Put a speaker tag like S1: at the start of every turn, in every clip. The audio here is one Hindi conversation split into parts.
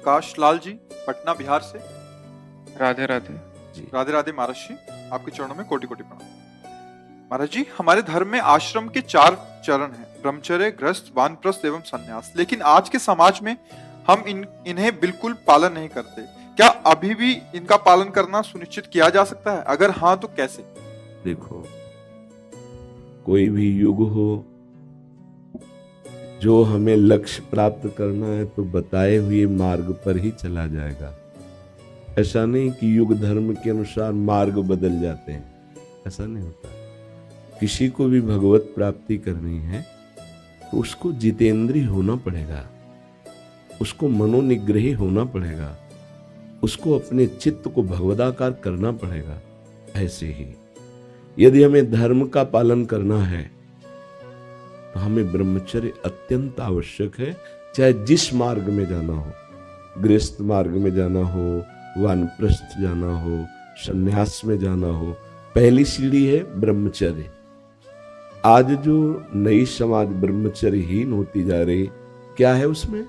S1: प्रकाश लाल जी, पटना बिहार से।
S2: राधे राधे।
S1: जी राधे राधे महाराज जी, आपके चरणों में कोटि कोटि प्रणाम। महाराज जी, हमारे धर्म में आश्रम के 4 चरण हैं, ब्रह्मचर्य, गृहस्थ, वानप्रस्थ एवं संन्यास। लेकिन आज के समाज में हम इन्हें बिल्कुल पालन नहीं करते। क्या अभी भी इनका पालन करना सुनिश्चित किया जा सकता है? अगर हाँ तो कैसे?
S3: देखो, कोई भी युग हो, जो हमें लक्ष्य प्राप्त करना है तो बताए हुए मार्ग पर ही चला जाएगा। ऐसा नहीं कि युग धर्म के अनुसार मार्ग बदल जाते हैं, ऐसा नहीं होता। किसी को भी भगवत प्राप्ति करनी है तो उसको जितेंद्रिय होना पड़ेगा, उसको मनोनिग्रही होना पड़ेगा, उसको अपने चित्त को भगवदाकार करना पड़ेगा। ऐसे ही यदि हमें धर्म का पालन करना है तो हमें ब्रह्मचर्य अत्यंत आवश्यक है, चाहे जिस मार्ग में जाना हो, गृहस्थ मार्ग में जाना हो, वानप्रस्थ जाना हो, संन्यास में जाना हो। पहली सीढ़ी है ब्रह्मचर्य। आज जो नई समाज ब्रह्मचर्यहीन होती जा रही, क्या है उसमें?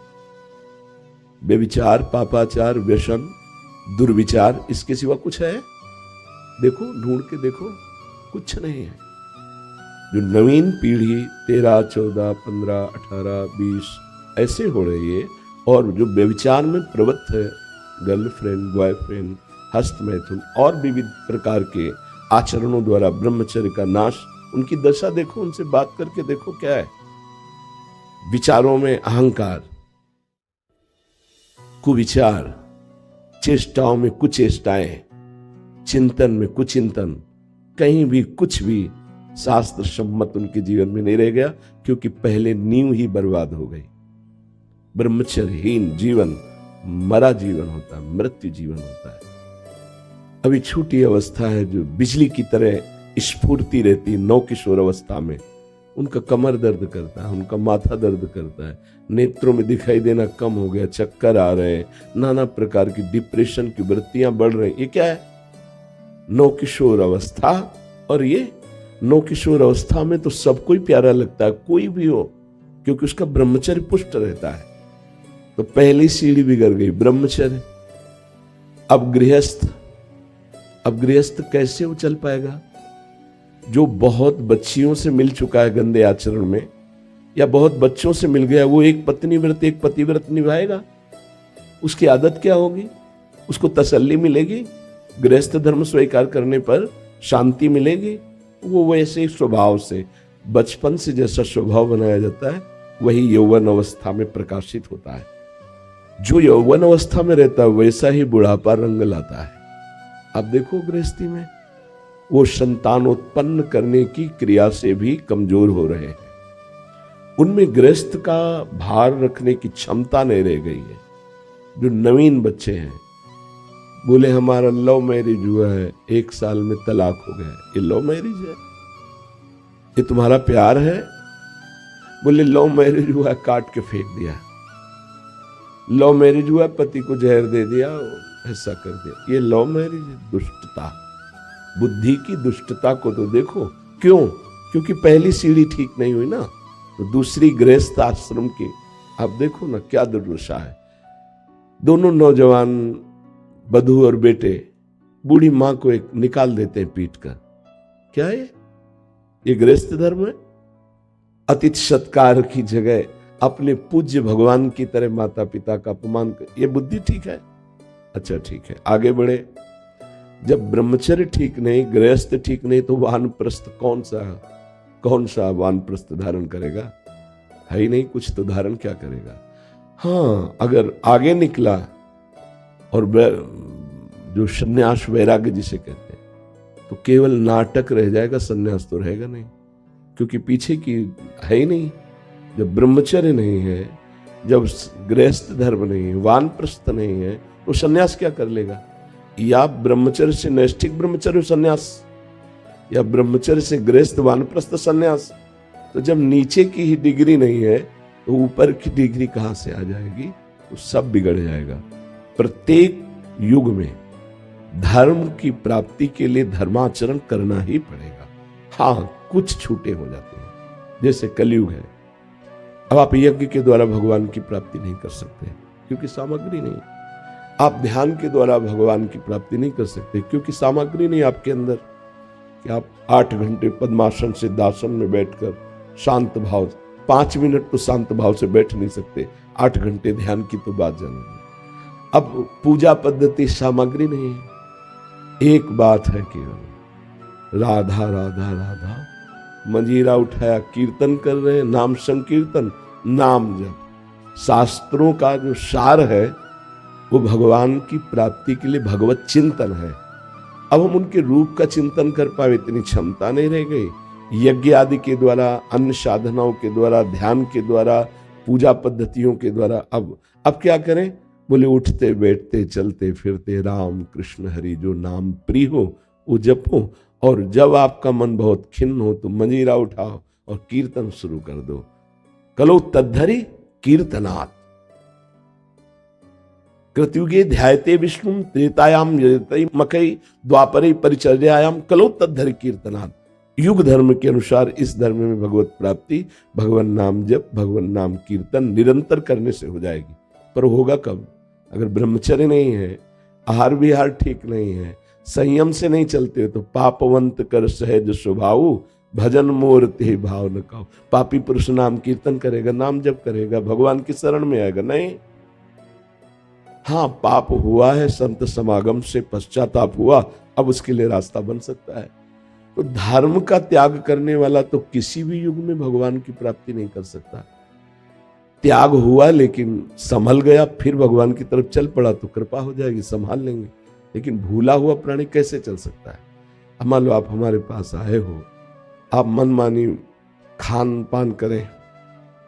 S3: व्यभिचार, पापाचार, व्यसन, दुर्विचार, इसके सिवा कुछ है? देखो, ढूंढ के देखो, कुछ नहीं है। जो नवीन पीढ़ी 13, 14, 15, 18, 20 ऐसे हो रही है और जो व्यभिचार में प्रवृत्त है, गर्लफ्रेंड, बॉयफ्रेंड, हस्त मैथुन और विविध प्रकार के आचरणों द्वारा ब्रह्मचर्य का नाश, उनकी दशा देखो, उनसे बात करके देखो क्या है। विचारों में अहंकार, कुविचार, चेष्टाओं में कुचेष्टाएं, चिंतन में कुचिंतन, कहीं भी कुछ भी शास्त्र सम्मत उनके जीवन में नहीं रह गया, क्योंकि पहले नींव ही बर्बाद हो गई। ब्रह्मचर्यहीन जीवन मरा जीवन होता है, मृत्यु जीवन होता है। अभी छोटी अवस्था है जो बिजली की तरह स्फूर्ति रहती, नौ किशोर अवस्था में उनका कमर दर्द करता है, उनका माथा दर्द करता है, नेत्रों में दिखाई देना कम हो गया, चक्कर आ रहे हैं, नाना प्रकार की डिप्रेशन की वृत्तियां बढ़ रही। ये क्या है? नौ किशोर अवस्था। और ये नौ किशोर अवस्था में तो सबको ही प्यारा लगता है, कोई भी हो, क्योंकि उसका ब्रह्मचर्य पुष्ट रहता है। तो पहली सीढ़ी बिगड़ गई, ब्रह्मचर्य। अब गृहस्थ। अब गृहस्थ कैसे वो चल पाएगा? जो बहुत बच्चियों से मिल चुका है गंदे आचरण में, या बहुत बच्चों से मिल गया, वो एक पत्नी व्रत एक पतिव्रत निभाएगा? उसकी आदत क्या होगी? उसको तसल्ली मिलेगी? गृहस्थ धर्म स्वीकार करने पर शांति मिलेगी? वो वैसे स्वभाव से, बचपन से जैसा स्वभाव बनाया जाता है वही यौवन अवस्था में प्रकाशित होता है। जो यौवन अवस्था में रहता है वैसा ही बुढ़ापा रंग लाता है। अब देखो, गृहस्थी में वो संतान उत्पन्न करने की क्रिया से भी कमजोर हो रहे हैं। उनमें गृहस्थ का भार रखने की क्षमता नहीं रह गई है। जो नवीन बच्चे हैं, बोले हमारा लव मैरिज हुआ है, 1 साल में तलाक हो गया, ये लव मैरिज है? ये तुम्हारा प्यार है? बोले लव मैरिज हुआ, काट के फेंक दिया। लव मैरिज हुआ, पति को जहर दे दिया, ऐसा कर दिया। ये लव मैरिज है? दुष्टता, बुद्धि की दुष्टता को तो देखो। क्यों? क्योंकि पहली सीढ़ी ठीक नहीं हुई ना, तो दूसरी गृहस्थ आश्रम की आप देखो ना क्या दुर्दशा है। दोनों नौजवान बधू और बेटे बूढ़ी मां को एक निकाल देते हैं पीट कर। क्या है ये? गृहस्थ धर्म है? अतिथि सत्कार की जगह अपने पूज्य भगवान की तरह माता पिता का अपमान कर, ये बुद्धि ठीक है? अच्छा ठीक है, आगे बढ़े। जब ब्रह्मचर्य ठीक नहीं, गृहस्थ ठीक नहीं, तो वानप्रस्थ कौन सा वानप्रस्थ धारण करेगा? है ही नहीं कुछ, तो धारण क्या करेगा? हाँ, अगर आगे निकला और जो संन्यास वैराग्य जिसे कहते हैं, तो केवल नाटक रह जाएगा, संन्यास तो रहेगा नहीं, क्योंकि पीछे की है ही नहीं। जब ब्रह्मचर्य नहीं है, जब गृहस्थ धर्म नहीं है, वानप्रस्थ नहीं है, तो संन्यास क्या कर लेगा? या ब्रह्मचर्य से नैष्ठिक ब्रह्मचर्य संन्यास, या ब्रह्मचर्य से गृहस्थ वानप्रस्थ संन्यास। तो जब नीचे की ही डिग्री नहीं है तो ऊपर की डिग्री कहां से आ जाएगी? तो सब बिगड़ जाएगा। प्रत्येक युग में धर्म की प्राप्ति के लिए धर्माचरण करना ही पड़ेगा। हाँ, कुछ छूटे हो जाते हैं, जैसे कलयुग है। अब आप यज्ञ के द्वारा भगवान की प्राप्ति नहीं कर सकते, क्योंकि सामग्री नहीं। आप ध्यान के द्वारा भगवान की प्राप्ति नहीं कर सकते, क्योंकि सामग्री नहीं आपके अंदर कि आप 8 घंटे पद्मासन सिद्धासन में बैठकर शांत भाव, 5 मिनट तो शांत भाव से बैठ नहीं सकते, 8 घंटे ध्यान की तो बात जानेंगे। अब पूजा पद्धति सामग्री नहीं है, एक बात है केवल राधा राधा राधा। मंजीरा उठाया, कीर्तन कर रहे हैं, नाम संकीर्तन, नाम जप। शास्त्रों का जो सार है वो भगवान की प्राप्ति के लिए भगवत चिंतन है। अब हम उनके रूप का चिंतन कर पाए इतनी क्षमता नहीं रह गई। यज्ञ आदि के द्वारा, अन्य साधनाओं के द्वारा, ध्यान के द्वारा, पूजा पद्धतियों के द्वारा अब क्या करें? बोले उठते बैठते चलते फिरते राम कृष्ण हरि जो नाम प्रिय हो वो जपो, और जब आपका मन बहुत खिन्न हो तो मंजीरा उठाओ और कीर्तन शुरू कर दो। कलो तद्धरि कीर्तनात् कृतयुगे ध्यायते विष्णु त्रेतायाम यजते मकई द्वापरे परिचर्यायाम कलो तद्धरि कीर्तनात्। युग धर्म के अनुसार इस धर्म में भगवत प्राप्ति भगवान नाम जप, भगवान नाम कीर्तन निरंतर करने से हो जाएगी। पर होगा कब? अगर ब्रह्मचर्य नहीं है, आहार विहार ठीक नहीं है, संयम से नहीं चलते तो पापवंत कर सहज स्वभाव भजन मोर ते भाव न खाओ। पापी पुरुष नाम कीर्तन करेगा, नाम जप करेगा, भगवान की शरण में आएगा नहीं। हाँ, पाप हुआ है, संत समागम से पश्चाताप हुआ, अब उसके लिए रास्ता बन सकता है। तो धर्म का त्याग करने वाला तो किसी भी युग में भगवान की प्राप्ति नहीं कर सकता। त्याग हुआ लेकिन संभल गया, फिर भगवान की तरफ चल पड़ा तो कृपा हो जाएगी, संभाल लेंगे। लेकिन भूला हुआ प्राणी कैसे चल सकता है? अब मान लो आप हमारे पास आए हो, आप मनमानी खान पान करें,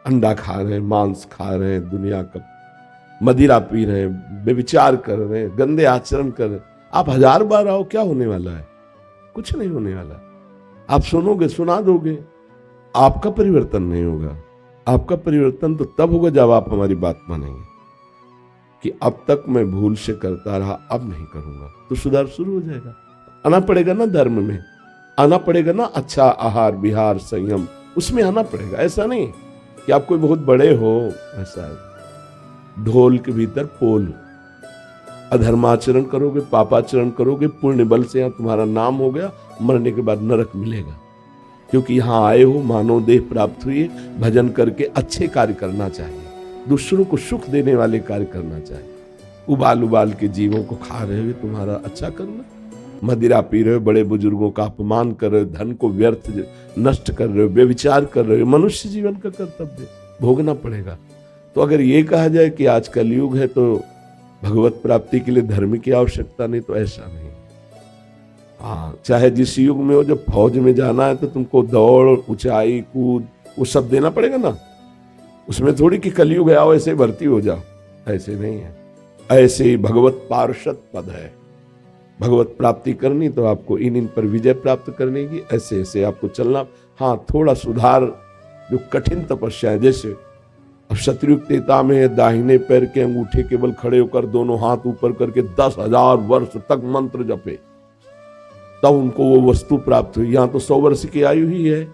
S3: अंडा खा रहे हैं, मांस खा रहे हैं, दुनिया का मदिरा पी रहे हैं, बेविचार कर रहे हैं, गंदे आचरण कर रहे हैं, आप 1000 बार आओ, क्या होने वाला है? कुछ नहीं होने वाला। आप सुनोगे, सुना दोगे, आपका परिवर्तन नहीं होगा। आपका परिवर्तन तो तब होगा जब आप हमारी बात मानेंगे कि अब तक मैं भूल से करता रहा, अब नहीं करूंगा, तो सुधार शुरू हो जाएगा। आना पड़ेगा ना धर्म में, आना पड़ेगा ना अच्छा आहार विहार संयम, उसमें आना पड़ेगा। ऐसा नहीं कि आप कोई बहुत बड़े हो, ऐसा ढोल के भीतर पोल। अधर्माचरण करोगे, पापाचरण करोगे, पुण्य बल से यहाँ तुम्हारा नाम हो गया, मरने के बाद नरक मिलेगा। क्योंकि यहाँ आए हो, मानव देह प्राप्त हुई है, भजन करके अच्छे कार्य करना चाहिए, दूसरों को सुख देने वाले कार्य करना चाहिए। उबाल उबाल के जीवों को खा रहे हो, तुम्हारा अच्छा करना। मदिरा पी रहे हो, बड़े बुजुर्गों का अपमान कर रहे हो, धन को व्यर्थ नष्ट कर रहे हो, व्यभिचार कर रहे हो, मनुष्य जीवन का कर्तव्य भोगना पड़ेगा। तो अगर ये कहा जाए कि आज कलयुग है तो भगवत प्राप्ति के लिए धर्म की आवश्यकता नहीं, तो ऐसा नहीं। हाँ, चाहे जिस युग में हो, जब फौज में जाना है तो तुमको दौड़, ऊंचाई, कूद, वो सब देना पड़ेगा ना। उसमें थोड़ी कि कलयुग है आओ ऐसे भर्ती हो जाओ, ऐसे नहीं है। ऐसे ही भगवत पार्षद पद है। भगवत प्राप्ति करनी तो आपको इन पर विजय प्राप्त करने की, ऐसे ऐसे आपको चलना। हाँ, थोड़ा सुधार, जो कठिन तपस्या है, जैसे अब शत्रुक्तेता में दाहिने पैर के अंगूठे केवल खड़े होकर दोनों हाथ ऊपर करके 10,000 वर्ष तक मंत्र जपे, तब उनको वो वस्तु प्राप्त हुई। यहाँ तो 100 वर्ष की आयु ही है,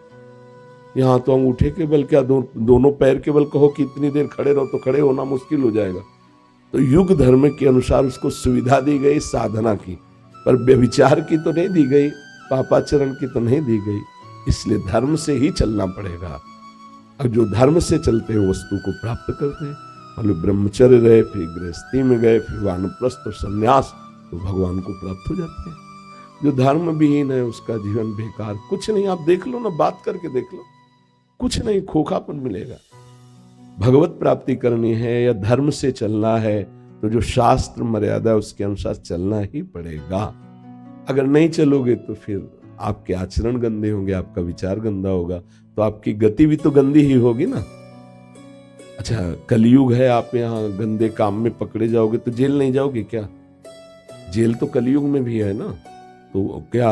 S3: यहाँ तो अंगूठे के बल क्या, दोनों पैर के बल कहो कि इतनी देर खड़े रहो, तो खड़े होना मुश्किल हो जाएगा। तो युग धर्म के अनुसार उसको सुविधा दी गई साधना की, पर व्यभिचार की तो नहीं दी गई, पापाचरण की तो नहीं दी गई। इसलिए धर्म से ही चलना पड़ेगा। अब जो धर्म से चलते हैं वस्तु को प्राप्त करते हैं। मतलब ब्रह्मचर्य रहे, फिर गृहस्थी में गए, फिर वानप्रस्थ और संन्यास, तो भगवान को प्राप्त हो जाते हैं। जो धर्म विहीन है उसका जीवन बेकार, कुछ नहीं। आप देख लो ना, बात करके देख लो, कुछ नहीं, खोखापन मिलेगा। भगवत प्राप्ति करनी है या धर्म से चलना है तो जो शास्त्र मर्यादा है उसके अनुसार चलना ही पड़ेगा। अगर नहीं चलोगे तो फिर आपके आचरण गंदे होंगे, आपका विचार गंदा होगा, तो आपकी गति भी तो गंदी ही होगी ना। अच्छा, कलयुग है, आप यहाँ गंदे काम में पकड़े जाओगे तो जेल नहीं जाओगे क्या? जेल तो कलयुग में भी है ना। तो क्या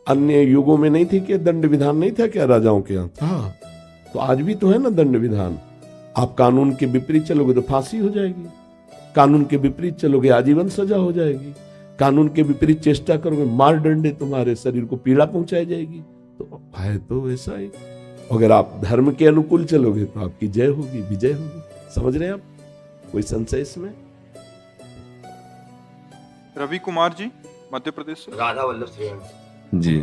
S3: अन्य युगों में नहीं थी? क्या दंड विधान नहीं था क्या राजाओं के यहाँ? था। तो आज भी तो है ना दंड विधान। आप कानून के विपरीत चलोगे तो फांसी हो जाएगी, कानून के विपरीत चलोगे आजीवन सजा हो जाएगी, कानून के विपरीत चेष्टा करोगे मार डंडे, तुम्हारे शरीर को पीड़ा पहुंचाई जाएगी। तो है तो ऐसा ही। अगर आप धर्म के अनुकूल चलोगे तो आपकी जय होगी, विजय होगी। समझ रहे हैं आप? कोई संशय इसमें?
S1: रवि कुमार जी, मध्य प्रदेश से।
S4: राधा वल्लभ श्रीवंश।
S3: जी।